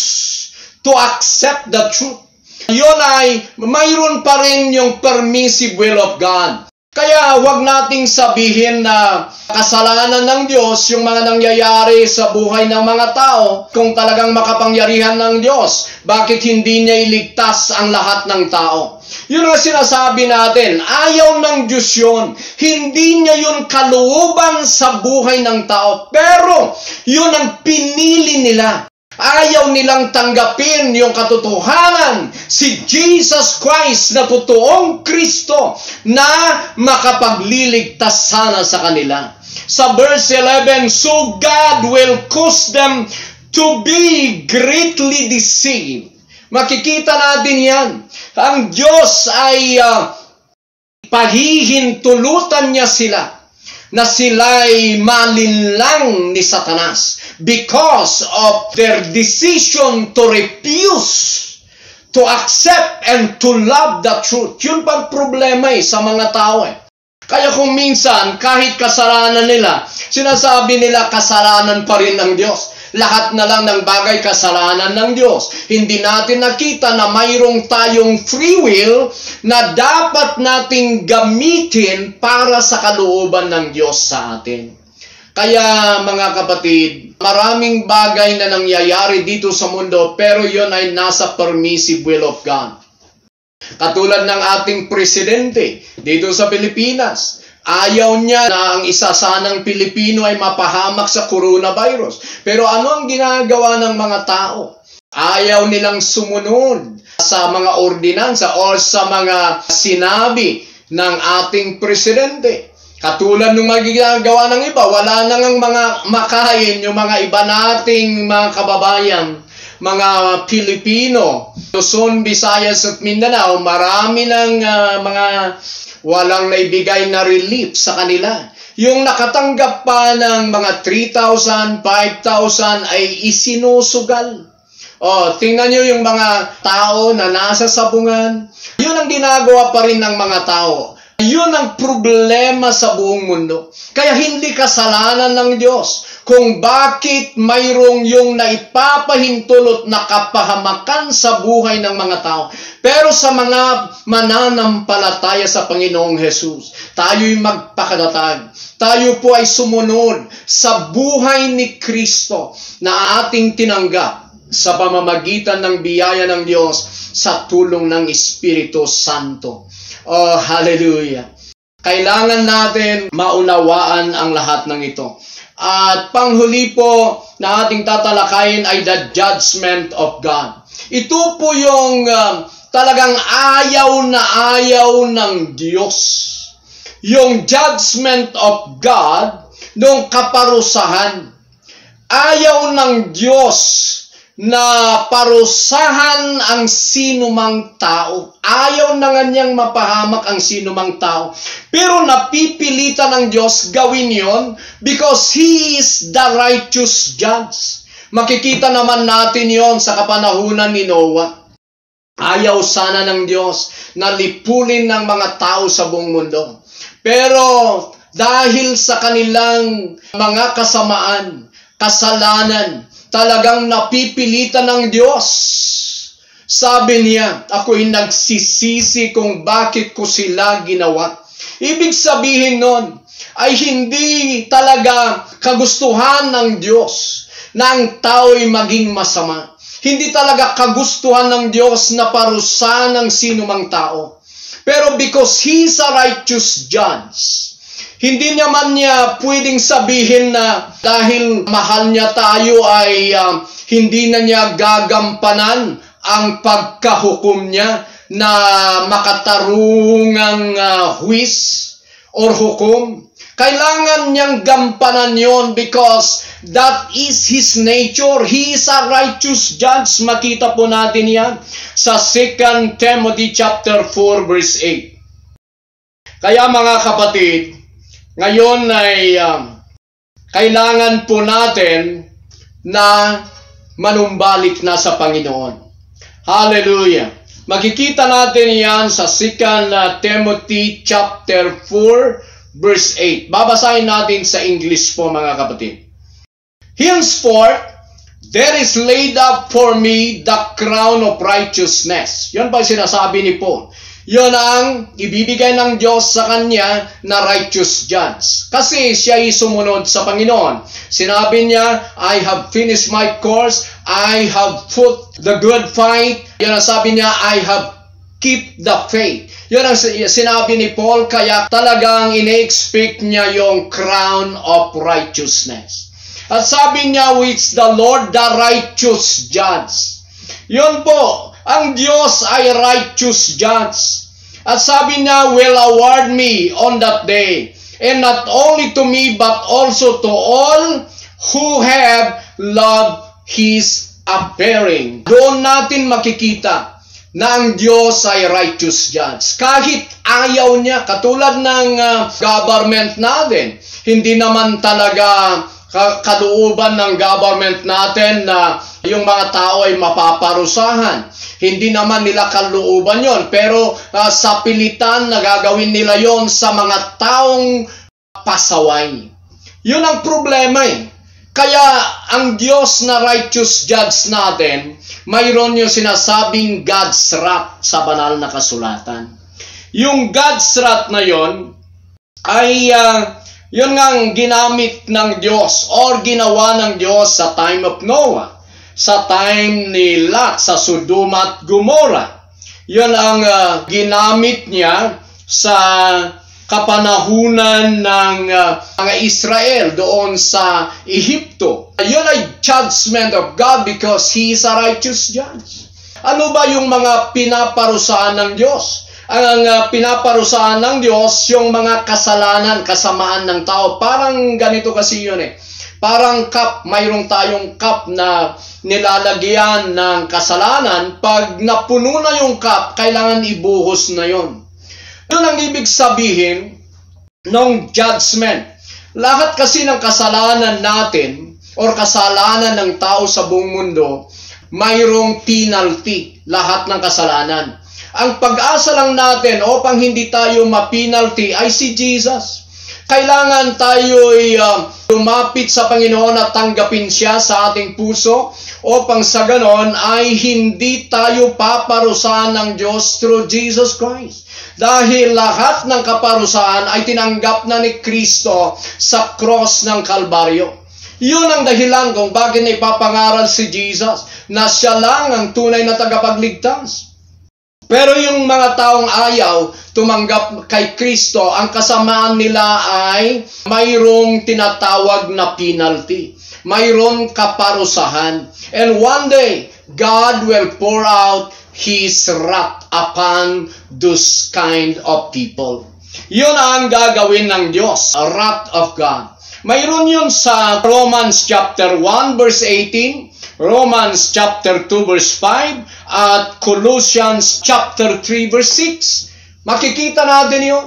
to accept the truth. Yun ay mayroon pa rin yung permissive will of God. Kaya huwag nating sabihin na kasalanan ng Diyos yung mga nangyayari sa buhay ng mga tao kung talagang makapangyarihan ng Diyos. Bakit hindi niya iligtas ang lahat ng tao? Yun ang sinasabi natin, ayaw ng Diyos yun. Hindi niya yun kalooban sa buhay ng tao. Pero yun ang pinili nila. Ayaw nilang tanggapin yung katotohanan, si Jesus Christ na totoong Kristo na makapagliligtas sana sa kanila. Sa verse 11, so God will cause them to be greatly deceived. Makikita natin yan. Ang Diyos ay pahihintulutan niya sila na sila'y malinlang ni Satanas because of their decision to refuse to accept and to love the truth. Yun pang problema sa mga tao Kaya kung minsan, kahit kasalanan nila, sinasabi nila kasalanan pa rin ng Diyos. Lahat na lang ng bagay kasalanan ng Diyos. Hindi natin nakita na mayroong tayong free will na dapat nating gamitin para sa kalooban ng Diyos sa atin. Kaya mga kapatid, maraming bagay na nangyayari dito sa mundo pero yun ay nasa permissive will of God. Katulad ng ating presidente dito sa Pilipinas. Ayaw niya na ang isa sanang Pilipino ay mapahamak sa coronavirus. Pero ano ang ginagawa ng mga tao? Ayaw nilang sumunod sa mga ordinansa o sa mga sinabi ng ating presidente. Katulad ng magigagawa ng iba, wala nang mga makain yung mga iba nating mga kababayan, mga Pilipino, Luzon, Visayas at Mindanao, marami ng mga walang naibigay na relief sa kanila. Yung nakatanggap pa ng mga 3,000, 5,000 ay isinusugal. Tingnan nyo yung mga tao na nasa sabungan. Yun ang ginagawa pa rin ng mga tao. Yun ang problema sa buong mundo. Kaya hindi kasalanan ng Diyos kung bakit mayroong yung naipapahintulot na kapahamakan sa buhay ng mga tao. Pero sa mga mananampalataya sa Panginoong Hesus, tayo'y magpakatatag. Tayo po ay sumunod sa buhay ni Kristo na ating tinanggap sa pamamagitan ng biyaya ng Diyos sa tulong ng Espiritu Santo. Hallelujah! Kailangan natin maunawaan ang lahat ng ito. At panghuli po na ating tatalakayin ay the judgment of God. Ito po yung talagang ayaw ng Diyos. Yung judgment of God, nung kaparusahan. Ayaw ng Diyos na parusahan ang sinumang tao. Ayaw na nga niyang mapahamak ang sinumang tao. Pero napipilitan ng Diyos gawin yon because He is the righteous judge. Makikita naman natin yon sa kapanahunan ni Noah. Ayaw sana ng Diyos na lipulin ng mga tao sa buong mundo. Pero dahil sa kanilang mga kasamaan, kasalanan, talagang napipilitan ng Diyos. Sabi niya, ako'y nagsisisi kung bakit ko sila ginawa. Ibig sabihin nun, ay hindi talaga kagustuhan ng Diyos na ang tao'y maging masama. Hindi talaga kagustuhan ng Diyos na parusahan ng sinumang tao. Pero because He's a righteous judge, hindi naman niya pwedeng sabihin na dahil mahal niya tayo ay hindi na niya gagampanan ang pagkahukom niya na makatarungang huwis or hukom. Kailangan niyang gampanan yon because that is His nature. He is a righteous judge. Makita po natin yan sa 2 Timothy chapter 4 verse 8. Kaya mga kapatid, ngayon ay kailangan po natin na manumbalik na sa Panginoon. Hallelujah! Makikita natin yan sa 2 Timothy chapter 4 verse 8. Babasahin natin sa English po mga kapatid. Henceforth, there is laid up for me the crown of righteousness. Yan pa sinasabi ni Paul. Yun ang ibibigay ng Diyos sa kanya na righteous judge. Kasi siya ay sumunod sa Panginoon. Sinabi niya, I have finished my course. I have fought the good fight. Yun ang sabi niya, I have keep the faith. Yun ang sinabi ni Paul, kaya talagang ine-expect niya yung crown of righteousness. At sabi niya, which the Lord the righteous judge. Yun po, ang Diyos ay righteous judge. At sabi niya, will award me on that day. And not only to me, but also to all who have loved His appearing. Doon natin makikita na ang Diyos ay righteous judge. Kahit ayaw niya, katulad ng government natin, hindi naman talaga kalooban ng government natin na yung mga tao ay mapaparusahan. Hindi naman nila kalooban yon. Pero sa pilitan, nagagawin nila yon sa mga taong pasaway. Yun ang problema eh. Kaya ang Diyos na righteous judge natin, mayroon yung sinasabing God's wrath sa banal na kasulatan. Yung God's wrath na yon ay yun ngang ginamit ng Diyos or ginawa ng Diyos sa time of Noah, sa time ni Lot sa Sodoma at Gomorrah. Yun ang ginamit niya sa kapanahunan ng mga Israel doon sa Ehipto. Yun ay judgment of God because He is a righteous judge. Ano ba yung mga pinaparusahan ng Diyos? Ang pinaparusahan ng Diyos, yung mga kasalanan, kasamaan ng tao. Parang ganito kasi yun eh. Parang cup, mayroong tayong cup na nilalagyan ng kasalanan. Pag napuno na yung cup, kailangan ibuhos na yun. Yun ang ibig sabihin ng judgment. Lahat kasi ng kasalanan natin or kasalanan ng tao sa buong mundo, mayroong penalty, lahat ng kasalanan. Ang pag-asa lang natin upang hindi tayo ma-penalty ay si Jesus. Kailangan tayo'y lumapit sa Panginoon at tanggapin siya sa ating puso upang sa ganon ay hindi tayo paparusahan ng Diyos through Jesus Christ. Dahil lahat ng kaparusahan ay tinanggap na ni Kristo sa cross ng Kalbaryo. Yun ang dahilan kung bakit ipapangaral si Jesus na siya lang ang tunay na tagapagligtas. Pero yung mga taong ayaw tumanggap kay Kristo, ang kasamaan nila ay mayroong tinatawag na penalty. Mayroong kaparusahan. And one day, God will pour out His wrath upon those kind of people. Yun ang gagawin ng Diyos, wrath of God. Mayroon yun sa Romans chapter 1 verse 18, Romans chapter 2 verse 5, at Colossians chapter 3 verse 6. Makikita natin yun,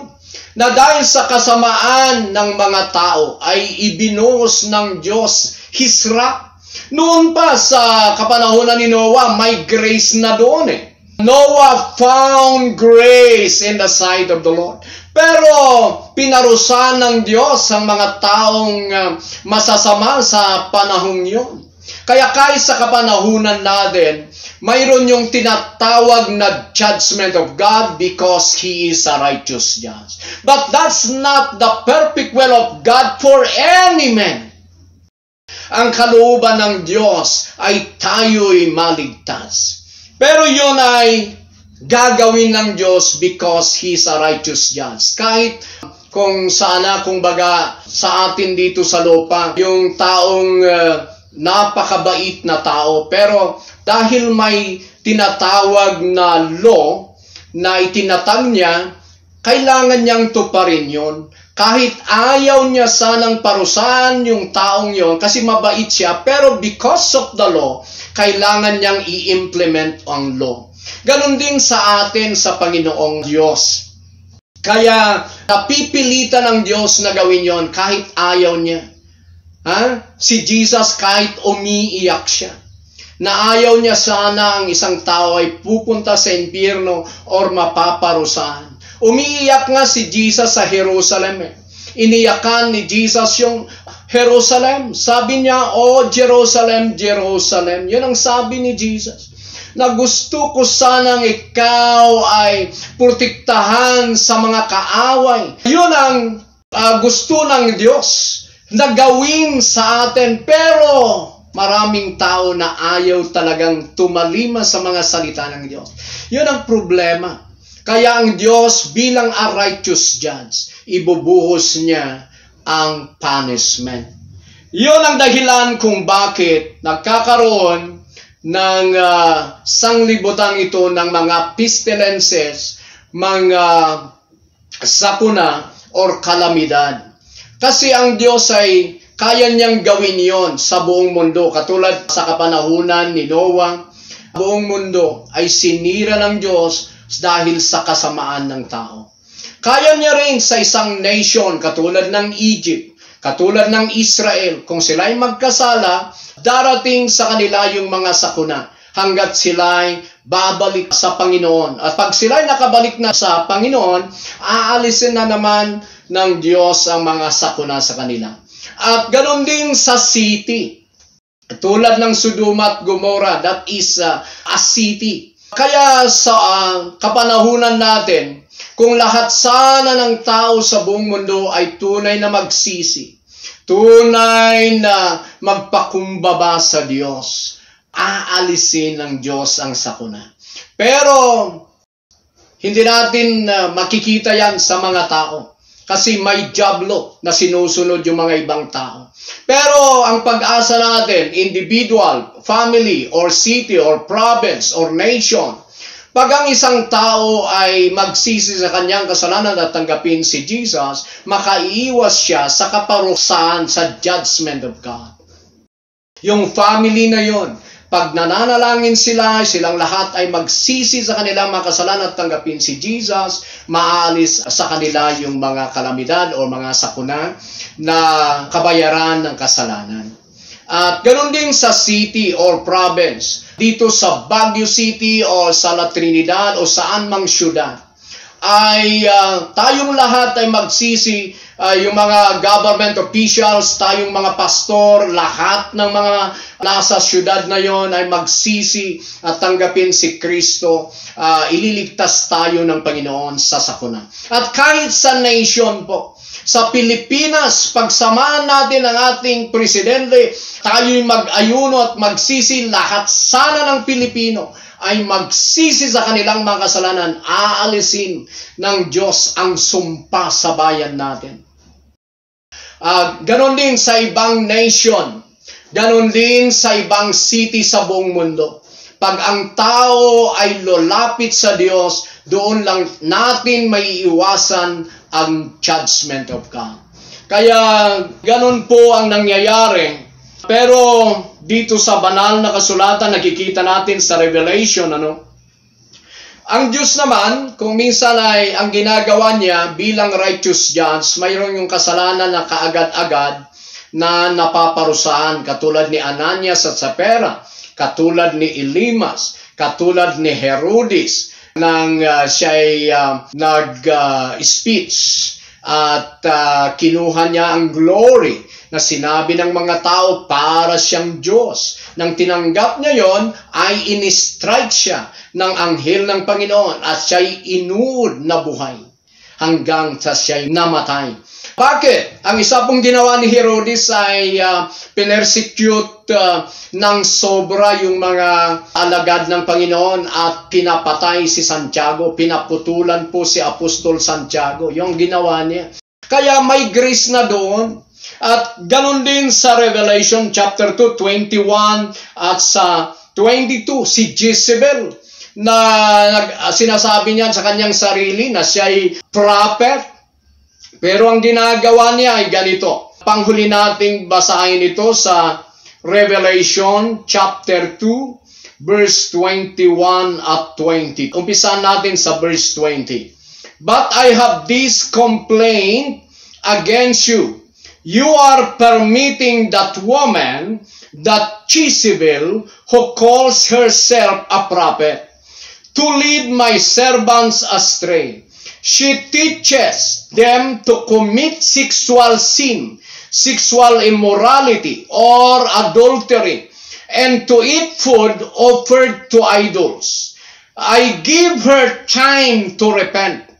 na dahil sa kasamaan ng mga tao ay ibinuhos ng Diyos His wrath. Noon pa sa kapanahunan ni Noah, may grace na doon eh. Noah found grace in the sight of the Lord. Pero pinarusahan ng Diyos ang mga taong masasama sa panahong yun. Kaya kahit sa kapanahunan natin, mayroon yung tinatawag na judgment of God because He is a righteous judge. But that's not the perfect will of God for any man. Ang kalooban ng Diyos ay tayo'y maligtas. Pero yun ay gagawin ng Diyos because He's a righteous judge. Kahit kung sana, kung baga sa atin dito sa lupa, yung taong napakabait na tao, pero dahil may tinatawag na law na itinatag niya, kailangan niyang tuparin yun. Kahit ayaw niya sanang parusahan yung taong yon kasi mabait siya, pero because of the law, kailangan niyang i-implement ang law. Ganon din sa atin sa Panginoong Diyos. Kaya napipilitan ng Diyos na gawin yon kahit ayaw niya. Si Jesus kahit umiiyak siya, na ayaw niya sana ang isang tao ay pupunta sa impyerno or mapaparusahan. Umiiyak nga si Jesus sa Jerusalem. Iniyakan ni Jesus yung Jerusalem. Sabi niya, "Oh Jerusalem, Jerusalem." Yun ang sabi ni Jesus. Na gusto ko sanang ikaw ay protektahan sa mga kaaway. Yun ang gusto ng Diyos na gawin sa atin. Pero maraming tao na ayaw talagang tumalima sa mga salita ng Diyos. Yun ang problema. Kaya ang Diyos bilang a righteous judge, ibubuhos niya ang punishment. Yun ang dahilan kung bakit nagkakaroon ng sanglibutan ito ng mga pestilences, mga sakuna or kalamidad. Kasi ang Diyos ay kaya niyang gawin yon sa buong mundo. Katulad sa kapanahunan ni Noah, buong mundo ay sinira ng Diyos dahil sa kasamaan ng tao. Kaya niya rin sa isang nation katulad ng Egypt, katulad ng Israel, kung sila'y magkasala, darating sa kanila yung mga sakuna hanggat sila'y babalik sa Panginoon. At pag sila'y nakabalik na sa Panginoon, aalisin na naman ng Diyos ang mga sakuna sa kanila. At ganoon din sa city. Tulad ng Sodom at Gomorrah, that is a city. Kaya sa kapanahunan natin, kung lahat sana ng tao sa buong mundo ay tunay na magsisi, tunay na magpakumbaba sa Diyos, aalisin ng Diyos ang sakuna. Pero hindi natin makikita yan sa mga tao. Kasi may dyablo na sinusunod yung mga ibang tao. Pero ang pag-asa natin, individual, family, or city, or province, or nation, pag ang isang tao ay magsisi sa kanyang kasalanan at tanggapin si Jesus, makaiiwas siya sa kaparusahan sa judgment of God. Yung family na yon, pag nananalangin sila, silang lahat ay magsisi sa kanilang mga kasalanan at tanggapin si Jesus, maalis sa kanila yung mga kalamidad o mga sakuna na kabayaran ng kasalanan. At ganoon din sa city or province, dito sa Baguio City o sa La Trinidad o saan mang syudad, ay tayong lahat ay magsisi, yung mga government officials, tayong mga pastor, lahat ng mga nasa syudad na yon ay magsisi at tanggapin si Kristo. Ililigtas tayo ng Panginoon sa sakuna. At kahit sa nation po, sa Pilipinas, pagsamaan natin ang ating presidente, tayo'y mag-ayuno at magsisi, lahat sana ng Pilipino ay magsisi sa kanilang mga kasalanan, aalisin ng Diyos ang sumpa sa bayan natin. Ganon din sa ibang nation, ganon din sa ibang city sa buong mundo. Pag ang tao ay lulapit sa Diyos, doon lang natin may iwasan ang judgment of God. Kaya ganon po ang nangyayari. Pero dito sa banal na kasulatan, nakikita natin sa Revelation, ang Diyos naman, kung minsan ay ang ginagawa niya bilang righteous judge, mayroon yung kasalanan na kaagad-agad na napaparusahan, katulad ni Ananias at Sapphira, katulad ni Elimas, katulad ni Herodes, nang siya'y nag-speech at kinuha niya ang glory na sinabi ng mga tao para siyang Diyos. Nang tinanggap niya yon, ay in-strike siya ng anghel ng Panginoon at siya'y inuod na buhay hanggang sa siya'y namatay. Bakit? Ang isa pong ginawa ni Herodes ay pinersecute ng sobra yung mga alagad ng Panginoon at pinapatay si Santiago. Pinaputulan po si Apostol Santiago. Yung ginawa niya. Kaya may grace na doon. At ganun din sa Revelation chapter 2, 21 at sa 22, si Jezebel na sinasabi niya sa kanyang sarili na siya'y prophet. Pero ang ginagawa niya ay ganito. Panghuli nating basahin ito sa Revelation chapter 2, verse 21 at 20. Umpisan natin sa verse 20. But I have this complaint against you. You are permitting that woman, that Jezebel, who calls herself a prophet, to lead my servants astray. She teaches them to commit sexual sin, sexual immorality, or adultery, and to eat food offered to idols. I give her time to repent,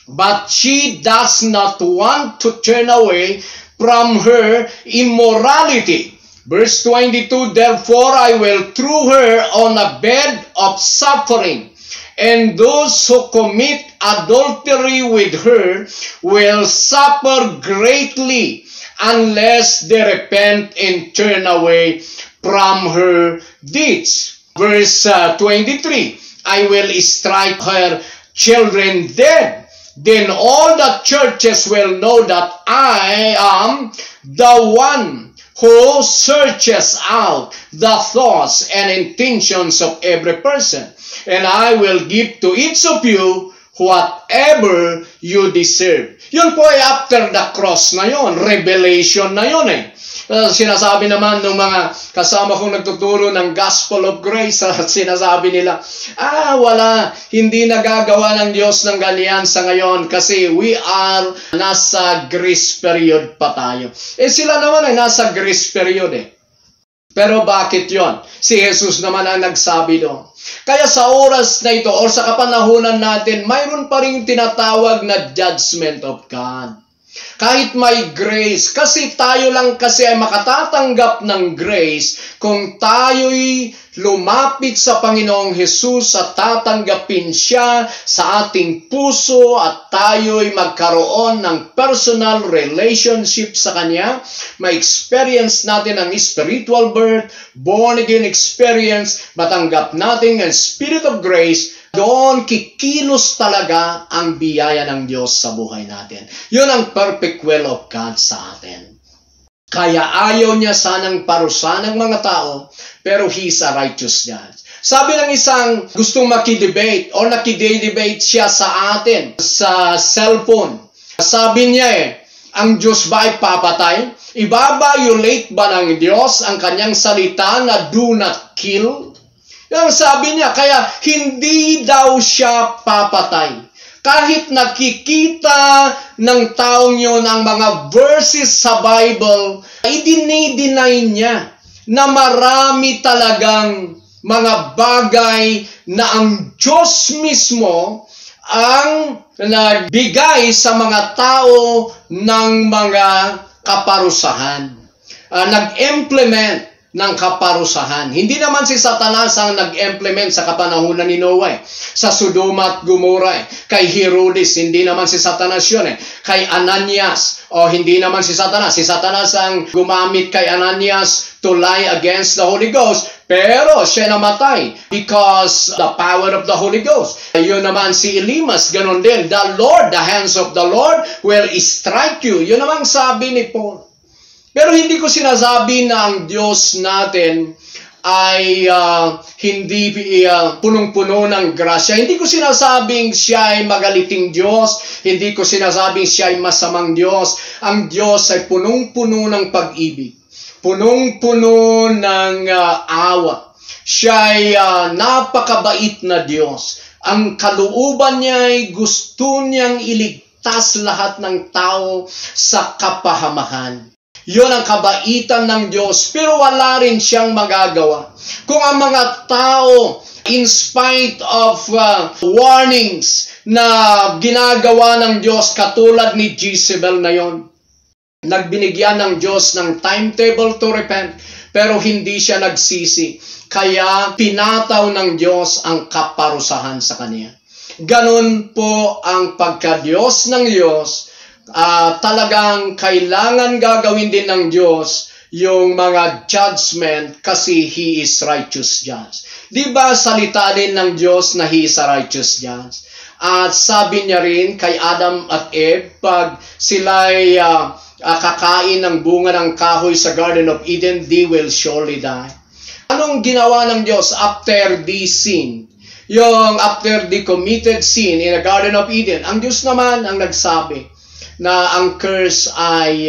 but she does not want to turn away from her immorality. Verse 22, therefore I will throw her on a bed of suffering, and those who commit adultery with her will suffer greatly unless they repent and turn away from her deeds. Verse 23, I will strike her children dead. Then all the churches will know that I am the one who searches out the thoughts and intentions of every person. And I will give to each of you whatever you deserve. Yun po ay after the cross na yun. Revelation na yun eh. Sinasabi naman ng mga kasama kong nagtuturo ng Gospel of Grace, sinasabi nila, wala, hindi nagagawa ng Diyos ng ganyan sa ngayon kasi we are nasa grace period pa tayo. Sila naman ay nasa grace period eh. Pero bakit yon? Si Jesus naman ang nagsabi doon. Kaya sa oras na ito, o sa kapanahunan natin, mayroon pa rin tinatawag na judgment of God. Kahit may grace, kasi tayo lang kasi ay makatatanggap ng grace kung tayo'y lumapit sa Panginoong Hesus at tatanggapin siya sa ating puso at tayo'y magkaroon ng personal relationship sa Kanya. Ma-experience natin ang spiritual birth, born again experience, matanggap natin ang Spirit of grace. Doon kikilos talaga ang biyaya ng Diyos sa buhay natin. Yun ang perfect will of God sa atin. Kaya ayaw niya sanang parusahan ng mga tao, pero He's a righteous judge. Sabi ng isang gustong makidebate o nakidebate siya sa atin sa cellphone. Sabi niya ang Diyos ba ay papatay? Iba-violate ba ng Diyos ang kanyang salita na do not kill? Yung sabi niya, kaya hindi daw siya papatay. Kahit nakikita ng taong yun ang mga verses sa Bible, i-deny niya na marami talagang mga bagay na ang Diyos mismo ang nagbigay sa mga tao ng mga kaparusahan. Nag-implement ng kaparusahan. Hindi naman si Satanas ang nag-implement sa kapanahunan ni Noah. Sa Sodoma at Gomorrah. Kay Herodes, hindi naman si Satanas yun. Kay Ananias, hindi naman si Satanas. Si Satanas ang gumamit kay Ananias to lie against the Holy Ghost. Pero siya namatay because the power of the Holy Ghost. Yun naman si Elimas, ganun din. The hands of the Lord will strike you. Yun naman sabi ni Paul. Pero hindi ko sinasabi na ang Diyos natin ay hindi punong-puno ng grasya. Hindi ko sinasabing siya ay magaliting Diyos. Hindi ko sinasabing siya ay masamang Diyos. Ang Diyos ay punong-puno ng pag-ibig. Punong-puno ng awa. Siya ay napakabait na Diyos. Ang kalooban niya ay gusto niyang iligtas lahat ng tao sa kapahamakan. Yun ang kabaitan ng Diyos, pero wala rin siyang magagawa. Kung ang mga tao, in spite of warnings na ginagawa ng Diyos, katulad ni Jezebel na yon, nagbinigyan ng Diyos ng timetable to repent, pero hindi siya nagsisi. Kaya pinataw ng Diyos ang kaparusahan sa kanya. Ganon po ang pagka-Diyos ng Diyos. Talagang kailangan gagawin din ng Diyos yung mga judgment kasi He is righteous judge. Diba salita din ng Diyos na He is a righteous judge? At sabi niya rin kay Adam at Eve, pag sila'y kakain ng bunga ng kahoy sa Garden of Eden, they will surely die. Anong ginawa ng Diyos after the sin? Yung after the committed sin in the Garden of Eden, ang Diyos naman ang nagsabi na ang curse ay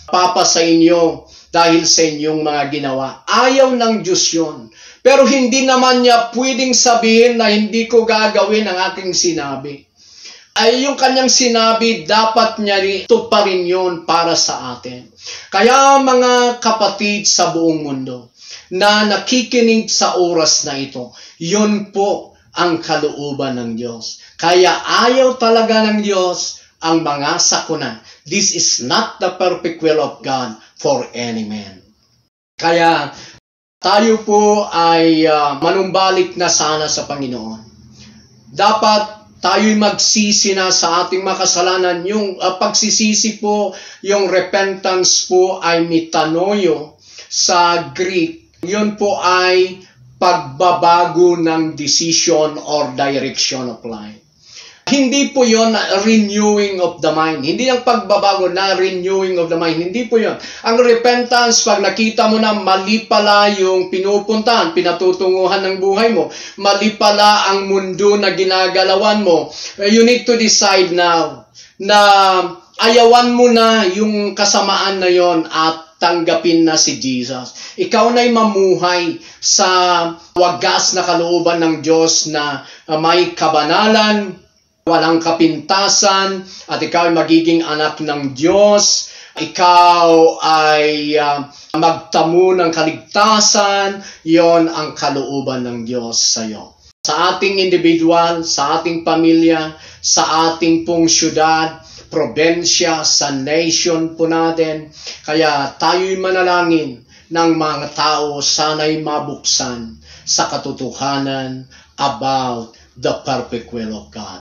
papa sa inyo dahil sa inyong mga ginawa. Ayaw ng Diyos yun. Pero hindi naman niya pwedeng sabihin na hindi ko gagawin ang aking sinabi. Ay yung kanyang sinabi, dapat niya tuparin yun para sa atin. Kaya mga kapatid sa buong mundo na nakikinig sa oras na ito, yun po ang kalooban ng Diyos. Kaya ayaw talaga ng Diyos ang mga sakuna. This is not the perfect will of God for any man. Kaya tayo po ay manumbalik na sana sa Panginoon. Dapat tayo'y magsisi na sa ating makasalanan. Yung pagsisisi po, yung repentance po ay metanoio sa Greek. Yun po ay pagbabago ng decision or direction of life. Hindi po yon renewing of the mind. Hindi ang pagbabago na renewing of the mind. Hindi po yon. Ang repentance, pag nakita mo na mali pala yung pinupuntahan, pinatutunguhan ng buhay mo, mali pala ang mundo na ginagalawan mo, you need to decide now na ayawan mo na yung kasamaan na yon at tanggapin na si Jesus. Ikaw na'y mamuhay sa wagas na kalooban ng Diyos na may kabanalan, walang kapintasan, at ikaw ay magiging anak ng Diyos. Ikaw ay magtamo ng kaligtasan. Yon ang kalooban ng Diyos sa iyo. Sa ating individual, sa ating pamilya, sa ating pong syudad, probensya, sa nation po natin. Kaya tayo'y manalangin ng mga tao sana'y mabuksan sa katotohanan about the perfect will of God.